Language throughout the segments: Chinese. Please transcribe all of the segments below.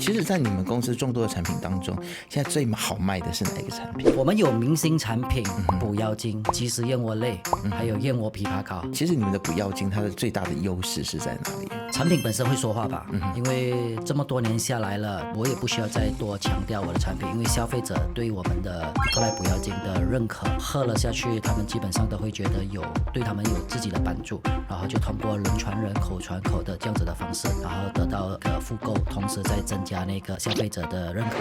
其实，在你们公司众多的产品当中，现在最好卖的是哪一个产品？我们有明星产品，补腰精、即食燕窝类，还有燕窝枇杷膏。其实你们的补药精，它的最大的优势是在哪里？产品本身会说话吧，因为这么多年下来了，我也不需要再多强调我的产品，因为消费者对我们的EcoLite补腰精的认可，喝了下去，他们基本上都会觉得对他们有自己的帮助，然后就通过人传人、口传口的这样子的方式，然后得到复购，同时再增加那个消费者的认可。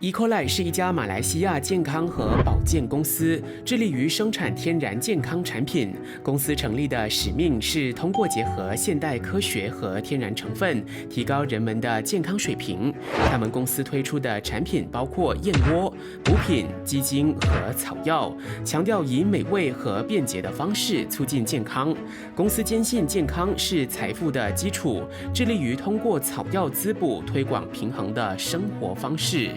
EcoLite 是一家马来西亚健康和保健公司，致力于生产天然健康产品。公司成立的使命是通过结合现代科学和天然成分，提高人们的健康水平。他们公司推出的产品包括燕窝、补品、鸡精和草药，强调以美味和便捷的方式促进健康。公司坚信健康是财富的基础，致力于通过草药滋补推广平衡的生活方式。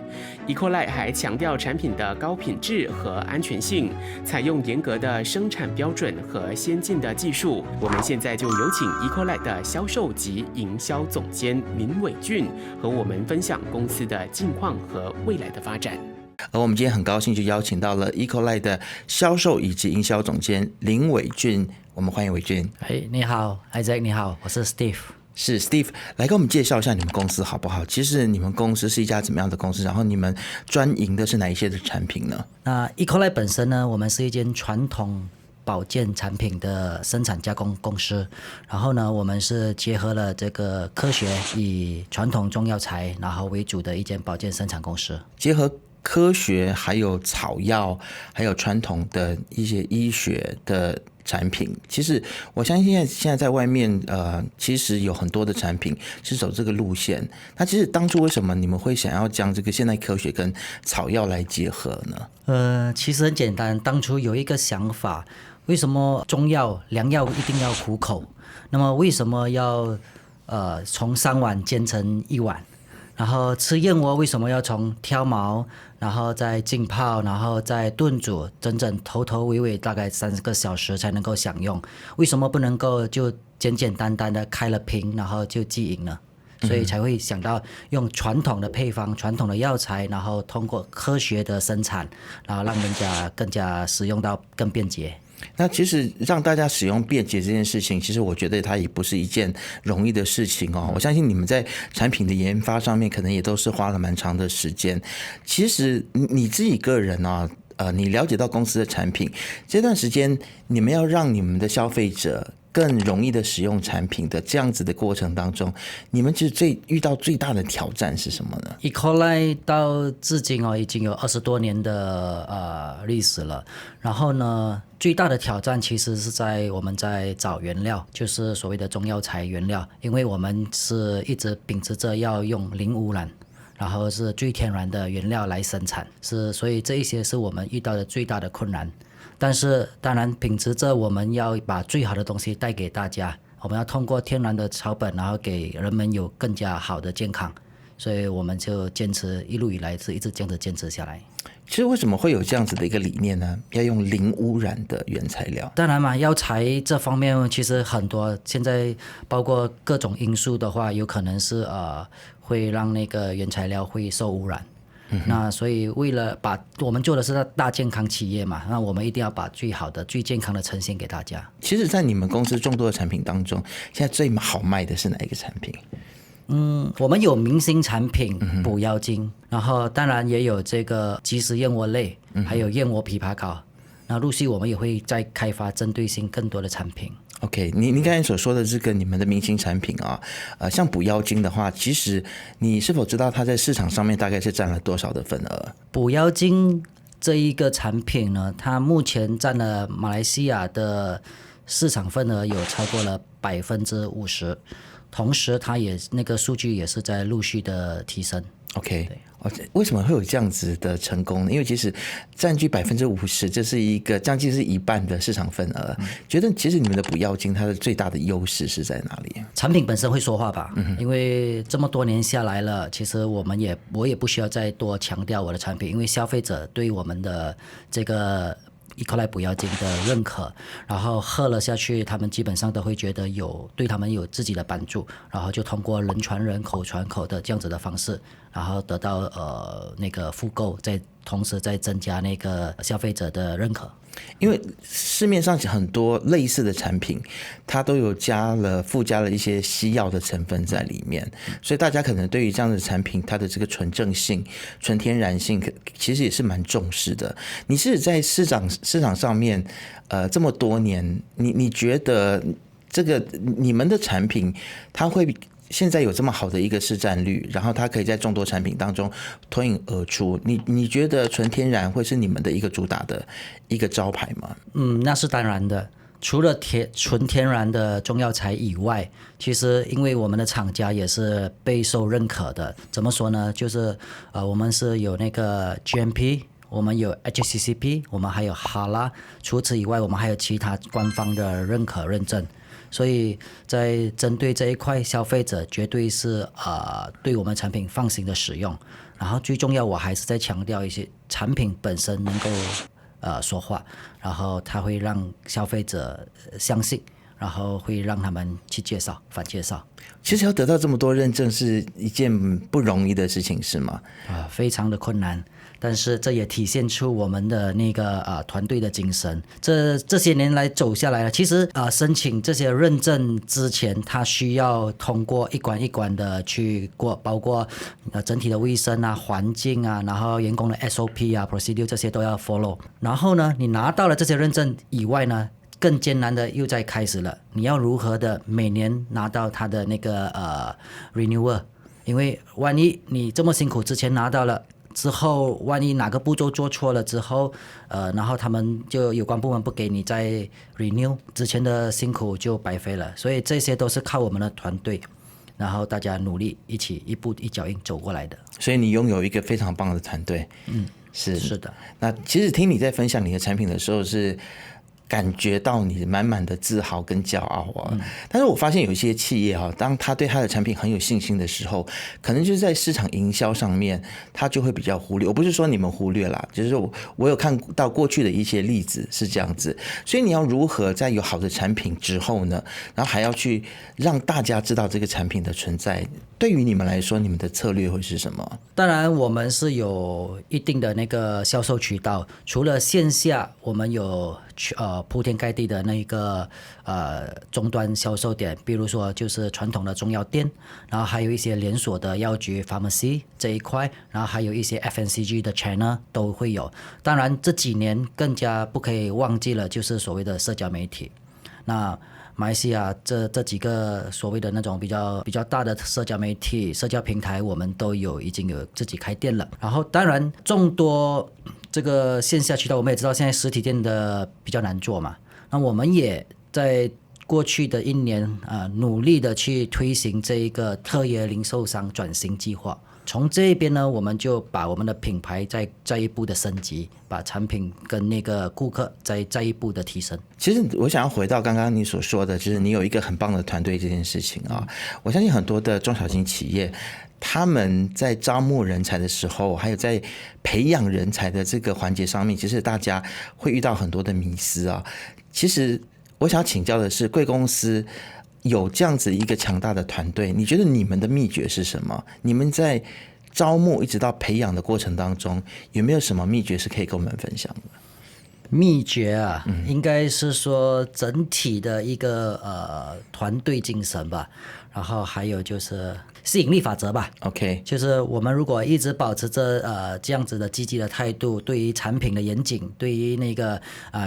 EcoLite 还强调产品的高品质和安全性，采用严格的生产标准和先进的技术。我们现在就有请 EcoLite 的销售及营销总监林伟俊和我们分享公司的近况和未来的发展。而我们今天很高兴就邀请到了 EcoLite 的销售以及营销总监林伟俊，我们欢迎伟俊。你好 Isaac， 你好，我是 Steve。是 Steve， 来跟我们介绍一下你们公司好不好？其实你们公司是一家怎么样的公司？然后你们专营的是哪一些的产品呢？那 EcoLite 本身呢，我们是一间传统保健产品的生产加工公司，然后呢，我们是结合了这个科学以传统中药材然后为主的一间保健生产公司，结合科学还有草药还有传统的一些医学的产品。其实我相信现在在外面其实有很多的产品是走这个路线。那其实当初为什么你们会想要将这个现代科学跟草药来结合呢？其实很简单，当初有一个想法，为什么中药良药一定要苦口？那么为什么要从3碗煎成1碗？然后吃燕窝为什么要从挑毛，然后再浸泡，然后再炖煮，整整头头尾尾大概30个小时才能够享用？为什么不能够就简简单单的开了瓶，然后就即饮呢？所以才会想到用传统的配方、传统的药材，然后通过科学的生产，然后让人家更加使用到更便捷。那其实让大家使用便捷这件事情，其实我觉得它也不是一件容易的事情哦。我相信你们在产品的研发上面，可能也都是花了蛮长的时间。其实你自己个人啊，你了解到公司的产品这段时间，你们要让你们的消费者更容易的使用产品的这样子的过程当中，你们其实遇到最大的挑战是什么呢？ EcoLite 到至今已经有20多年的历史了。然后呢，最大的挑战其实是我们在找原料，就是所谓的中药材原料，因为我们是一直秉持着要用零污染，然后是最天然的原料来生产，所以这一些是我们遇到的最大的困难。但是当然秉持着我们要把最好的东西带给大家，我们要通过天然的草本，然后给人们有更加好的健康，所以我们就坚持一路以来是一直这样子坚持下来。其实为什么会有这样子的一个理念呢？要用零污染的原材料。当然嘛，药材这方面其实很多，现在包括各种因素的话，有可能是会让那个原材料会受污染。那所以为了我们做的是大健康企业嘛，那我们一定要把最好的最健康的呈现给大家。其实在你们公司众多的产品当中，现在最好卖的是哪一个产品？我们有明星产品补腰精，然后当然也有这个即食燕窝类，还有燕窝枇杷膏。那陆续我们也会再开发针对性更多的产品。OK， 你刚才所说的这个你们的明星产品啊，像补腰精的话，其实你是否知道它在市场上面大概是占了多少的份额？补腰精这一个产品呢，它目前占了马来西亚的市场份额有超过了50%，同时它也那个数据也是在陆续的提升。OK，为什么会有这样子的成功呢？因为其实占据50%，这是一个将近是一半的市场份额。觉得其实你们的补药金它的最大的优势是在哪里？产品本身会说话吧，因为这么多年下来了，其实我也不需要再多强调我的产品，因为消费者对我们的这个E-coli补药金的认可，然后喝了下去，他们基本上都会觉得对他们有自己的帮助，然后就通过人传人、口传口的这样子的方式，然后得到那个复购，同时再增加那个消费者的认可。因为市面上很多类似的产品，它都有附加了一些西药的成分在里面，所以大家可能对于这样的产品，它的这个纯正性、纯天然性，其实也是蛮重视的。你是在市场上面，这么多年，你觉得这个你们的产品，它会现在有这么好的一个市占率，然后它可以在众多产品当中脱颖而出，你觉得纯天然会是你们的一个主打的一个招牌吗？那是当然的。除了纯天然的中药材以外，其实因为我们的厂家也是备受认可的。怎么说呢？就是我们是有那个 GMP， 我们有 HACCP， 我们还有哈拉。除此以外，我们还有其他官方的认可认证。所以在针对这一块，消费者绝对是对我们产品放心的使用。然后最重要，我还是在强调一些产品本身能够说话，然后它会让消费者相信，然后会让他们去反介绍。其实要得到这么多认证是一件不容易的事情，是吗？非常的困难。但是这也体现出我们的那个团队的精神。这些年来走下来了，其实申请这些认证之前，它需要通过一关一关的去过，包括整体的卫生啊、环境啊，然后员工的 SOP 啊、procedure 这些都要 follow。然后呢，你拿到了这些认证以外呢，更艰难的又在开始了。你要如何的每年拿到它的那个renewal？ 因为万一你这么辛苦之前拿到了。之后，万一哪个步骤做错了之后，然后他们就有关部门不给你再 renew， 之前的辛苦就白费了。所以这些都是靠我们的团队，然后大家努力一起一步一脚印走过来的。所以你拥有一个非常棒的团队，是的。那其实听你在分享你的产品的时候是。感觉到你满满的自豪跟骄傲啊！但是我发现有一些企业当他对他的产品很有信心的时候，可能就是在市场营销上面，他就会比较忽略。我不是说你们忽略啦，就是我有看到过去的一些例子是这样子。所以你要如何在有好的产品之后呢，然后还要去让大家知道这个产品的存在？对于你们来说，你们的策略会是什么？当然，我们是有一定的那个销售渠道，除了线下，我们有铺天盖地的那个终端销售点，比如说就是传统的中药店，然后还有一些连锁的药局 pharmacy 这一块，然后还有一些 FMCG 的 channel 都会有。当然这几年更加不可以忘记了，就是所谓的社交媒体。那马来西亚这几个所谓的那种比较大的社交媒体、社交平台，我们都已经有自己开店了。然后当然众多这个线下渠道，我们也知道现在实体店的比较难做嘛。那我们也在过去的1年努力的去推行这一个特约零售商转型计划。从这一边呢，我们就把我们的品牌再一步的升级，把产品跟那个顾客再一步的提升。其实我想要回到刚刚你所说的，就是你有一个很棒的团队这件事情啊。我相信很多的中小型企业，他们在招募人才的时候，还有在培养人才的这个环节上面，其实大家会遇到很多的迷思啊。其实我想要请教的是，贵公司有这样子一个强大的团队，你觉得你们的秘诀是什么？你们在招募一直到培养的过程当中，有没有什么秘诀是可以跟我们分享的？秘诀啊，应该是说整体的一个团队精神吧，然后还有就是吸引力法则吧。OK， 就是我们如果一直保持着这样子的积极的态度，对于产品的严谨，对于那个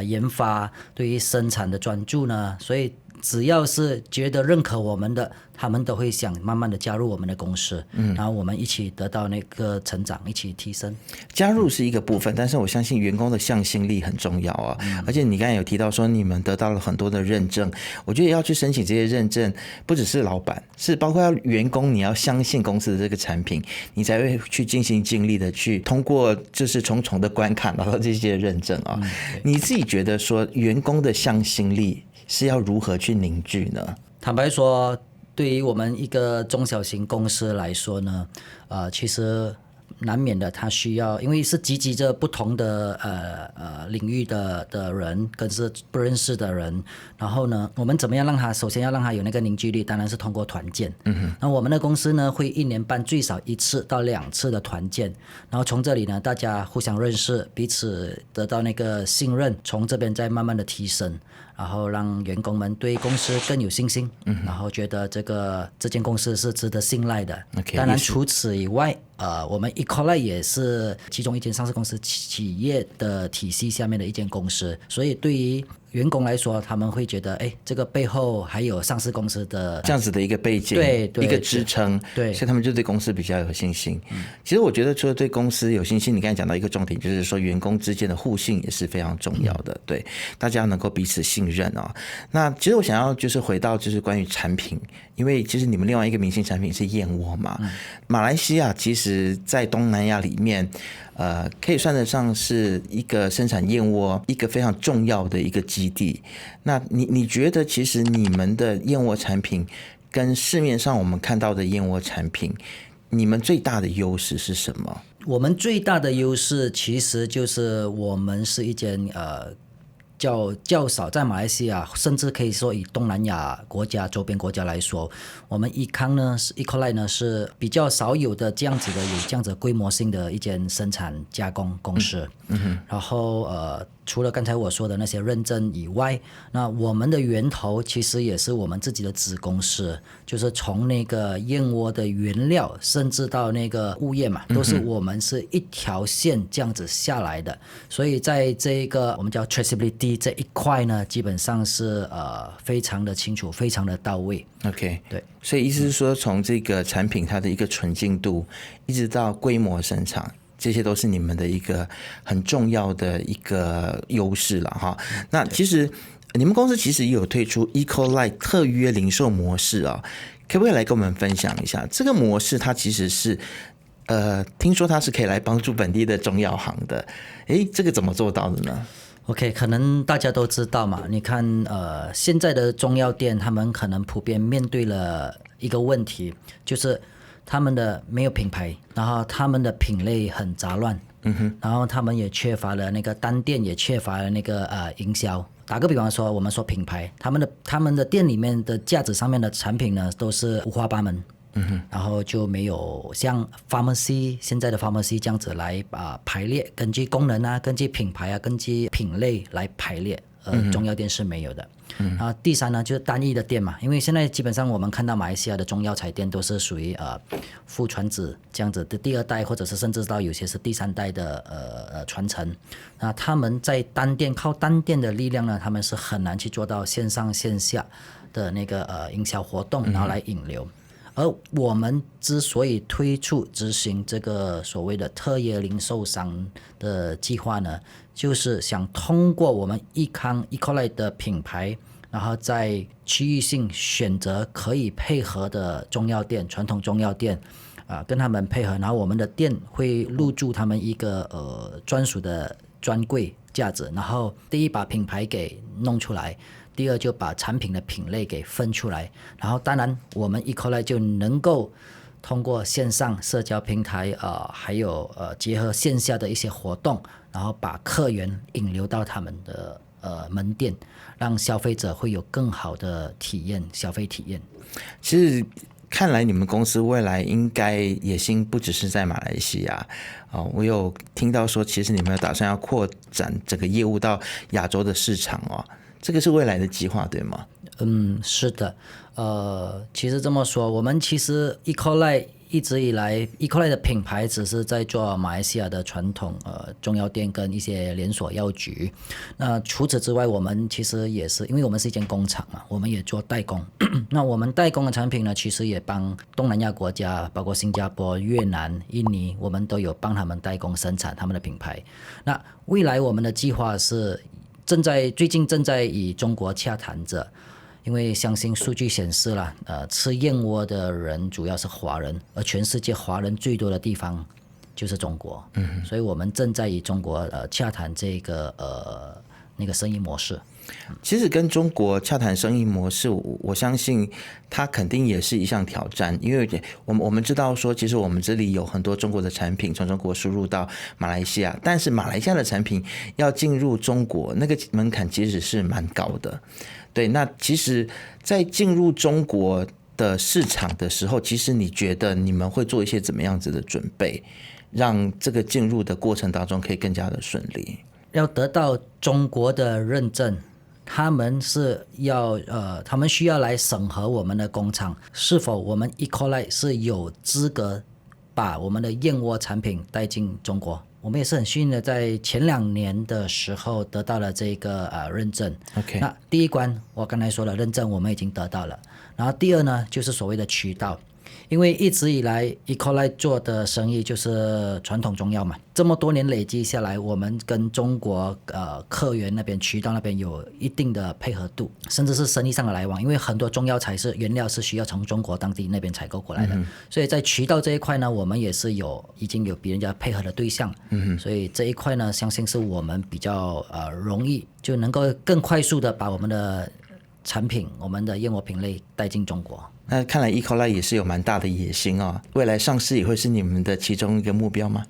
研发，对于生产的专注呢，所以只要是觉得认可我们的，他们都会想慢慢的加入我们的公司，然后我们一起得到那个成长，一起提升。加入是一个部分，但是我相信员工的向心力很重要啊。而且你刚才有提到说你们得到了很多的认证，我觉得要去申请这些认证，不只是老板，是包括要员工，你要相信公司的这个产品，你才会去尽心尽力的去通过就是重重的关卡拿到这些认证啊。你自己觉得说员工的向心力是要如何去凝聚呢？坦白说，对于我们一个中小型公司来说呢，其实难免的，它需要，因为是集集着不同的领域的人，跟是不认识的人，然后呢，我们怎么样让他，首先要让他有那个凝聚力，当然是通过团建。那我们的公司呢，会1年办最少1次到2次的团建，然后从这里呢，大家互相认识，彼此得到那个信任，从这边再慢慢的提升。然后让员工们对公司更有信心，然后觉得这间公司是值得信赖的。当然，除此以外，我们 Ecolite 也是其中一间上市公司企业的体系下面的一间公司，所以对于员工来说，他们会觉得，哎，这个背后还有上市公司的这样子的一个背景，对一个支撑，对，所以他们就对公司比较有信心。其实我觉得除了对公司有信心，你刚才讲到一个重点，就是说员工之间的互信也是非常重要的，对，大家能够彼此信任啊。那其实我想要就是回到就是关于产品，因为其实你们另外一个明星产品是燕窝嘛，马来西亚其实在东南亚里面。可以算得上是一个生产燕窝一个非常重要的一个基地。那你觉得其实你们的燕窝产品跟市面上我们看到的燕窝产品，你们最大的优势是什么？我们最大的优势其实就是我们是一间较少在马来西亚，甚至可以说以东南亚国家周边国家来说，我们Econ呢是 Ecolite 呢是比较少有的这样子的有这样子规模性的一间生产加工公司。然后除了刚才我说的那些认证以外，那我们的源头其实也是我们自己的子公司，就是从那个燕窝的原料，甚至到那个物业嘛，都是我们是一条线这样子下来的。所以在这个我们叫 traceability 这一块呢，基本上是非常的清楚，非常的到位。OK， 对，所以意思是说，从这个产品它的一个纯净度，一直到规模生产。这些都是你们的一个很重要的一个优势了哈。那其实你们公司其实也有推出 Ecolite 特约零售模式啊，可不可以来跟我们分享一下这个模式？它其实是听说它是可以来帮助本地的中药行的，这个怎么做到的呢？OK， 可能大家都知道嘛，你看现在的中药店他们可能普遍面对了一个问题，就是他们的没有品牌，然后他们的品类很杂乱，然后他们也缺乏了那个单店，也缺乏了那个营销。打个比方说，我们说品牌，他们的店里面的架子上面的产品呢，都是五花八门，然后就没有像 pharmacy 现在的 pharmacy 这样子来排列，根据功能啊，根据品牌啊，根据品类来排列。中药店是没有的。然后第三呢，就是单一的店嘛，因为现在基本上我们看到马来西亚的中药材店都是属于父传子这样子的第2代，或者是甚至到有些是第3代的传承。那他们在靠单店的力量呢，他们是很难去做到线上线下的那个营销活动，然后来引流。而我们之所以推出执行这个所谓的特约零售商的计划呢，就是想通过我们Ecolite 的品牌，然后在区域性选择可以配合的中药店，传统中药店，跟他们配合，然后我们的店会入驻他们一个专属的专柜架子，然后第一把品牌给弄出来。第二就把产品的品类给分出来，然后当然我们 Ecolite 就能够通过线上社交平台还有结合线下的一些活动，然后把客源引流到他们的门店，让消费者会有更好的消费体验。其实看来你们公司未来应该野心不只是在马来西亚我有听到说其实你们有打算要扩展这个业务到亚洲的市场这个是未来的计划对吗？是的，其实这么说，我们其实 Ecolite 一直以来 Ecolite 的品牌只是在做马来西亚的传统中药店跟一些连锁药局。那除此之外，我们其实也是因为我们是一间工厂嘛，我们也做代工。那我们代工的产品呢，其实也帮东南亚国家，包括新加坡、越南、印尼，我们都有帮他们代工生产他们的品牌。那未来我们的计划是最近正在与中国洽谈着。因为相信数据显示了，吃燕窝的人主要是华人，而全世界华人最多的地方就是中国。所以我们正在与中国洽谈这个那个生意模式。其实跟中国洽谈生意模式，我相信它肯定也是一项挑战，因为我们知道说，其实我们这里有很多中国的产品从中国输入到马来西亚，但是马来西亚的产品要进入中国，那个门槛其实是蛮高的。对，那其实，在进入中国的市场的时候，其实你觉得你们会做一些怎么样子的准备，让这个进入的过程当中可以更加的顺利？要得到中国的认证，他们需要来审核我们的工厂是否我们 Ecolite 是有资格把我们的燕窝产品带进中国。我们也是很幸运的，在前2年的时候得到了这个认证。OK， 那第一关我刚才说了，认证我们已经得到了。然后第二呢，就是所谓的渠道。因为一直以来 Ecolite 做的生意就是传统中药嘛，这么多年累积下来，我们跟中国客源那边渠道那边有一定的配合度，甚至是生意上的来往，因为很多中药材是原料是需要从中国当地那边采购过来的，所以在渠道这一块呢，我们也是已经有比人家配合的对象，所以这一块呢，相信是我们比较容易就能够更快速的把我们的产品，我们的燕窝品类带进中国。那看来 Ecolite 也是有蛮大的野心哦，未来上市也会是你们的其中一个目标吗？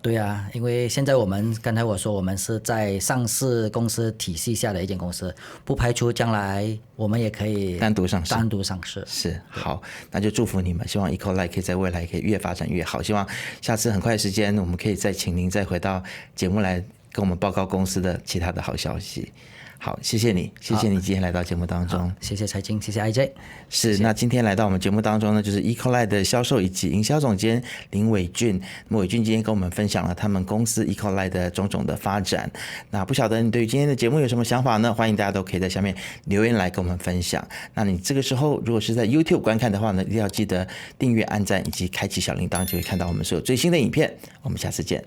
对啊，因为现在刚才我说我们是在上市公司体系下的一间公司，不排除将来我们也可以单独上市。是，好，那就祝福你们，希望 Ecolite 可以在未来可以越发展越好，希望下次很快的时间我们可以再请您再回到节目来跟我们报告公司的其他的好消息。好，谢谢你今天来到节目当中。谢谢财经，谢谢 IJ。是，那今天来到我们节目当中呢，就是 Ecolite 的销售以及营销总监林伟俊。那么伟俊今天跟我们分享了他们公司 Ecolite 的种种的发展。那不晓得你对于今天的节目有什么想法呢？欢迎大家都可以在下面留言来跟我们分享。那你这个时候如果是在 YouTube 观看的话呢，一定要记得订阅、按赞以及开启小铃铛，就会看到我们所有最新的影片。我们下次见。